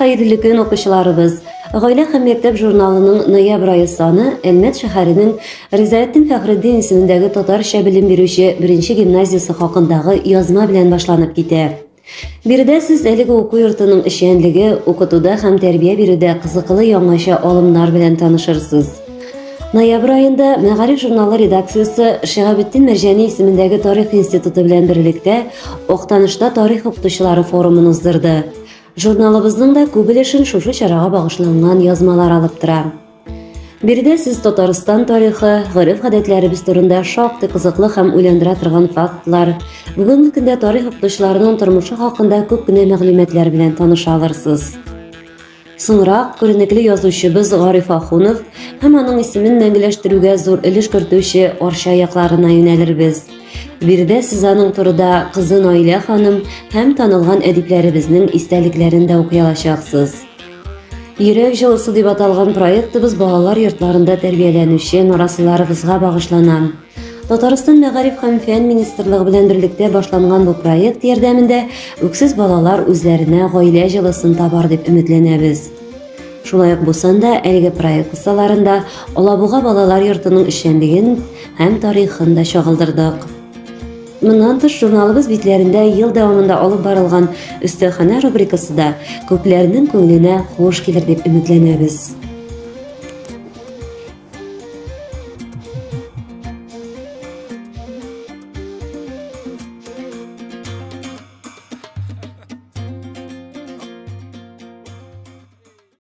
Xayrlı gün oquşlarыбыз. Гаилә һәм мәктәп журналының ноябрь айы саны Әлмәт шәһәренең Ризаэттин Фәхретдин исемендәге татарча белем бирүче 1-нче гимназиясы хакындагы язма белән башланып китә. Биредә сез әлеге уку йортының эшчәнлеге, укытуда һәм тәрбия бирүдә кызыклы яңаша алымнар белән танышырсыз. Ноябрь айында Мәгариф журналы редакциясе Шиһабетдин Мәрҗани исемендәге Тарих институты белән берлектә Актанышта тарих укытучылары форумын уздырды. Журналыбызның да күп өлешен шушы чарага багышланган язмалар алып тора. Биредә сез Татарстан тарихы, гореф-гадәтләребез турында шактый кызыклы һәм уйландыра торган фактлар, бүгенге көндә тарих укытучыларының тормышы хакында күп кенә мәгълүматлар белән таныша алырсыз. Соңрак күренекле язучыбыз Гариф Ахунов һәм аның исемен мәңгеләштерүгә зур өлеш кертүче Арча якларына юнәлербез. Биредә сез аның турында кызы Наилә ханым һәм танылган әдипләребезнең истәлекләрен дә укый алачаксыз. Йөрәк җылысы дип аталган проектыбыз балалар йортларында тәрбияләнүче нарасыларыбызга багышлана. Татарстан Мәгариф һәм фән министрлыгы белән берлектә башланган бу проект ярдәмендә үксез балалар үзләренә гаилә җылысын табар дип өметләнәбез. Шулай ук булса да, әлеге проект кысаларында Алабуга балалар йортының эшчәнлеген һәм тарихын да чагылдырдык. Моннан тыш журналыбыз битләрендә ел дәвамында алып барылган өстәханә рубрикасы да күпләрнең күңеленә хуш килер дип өметләнәбез.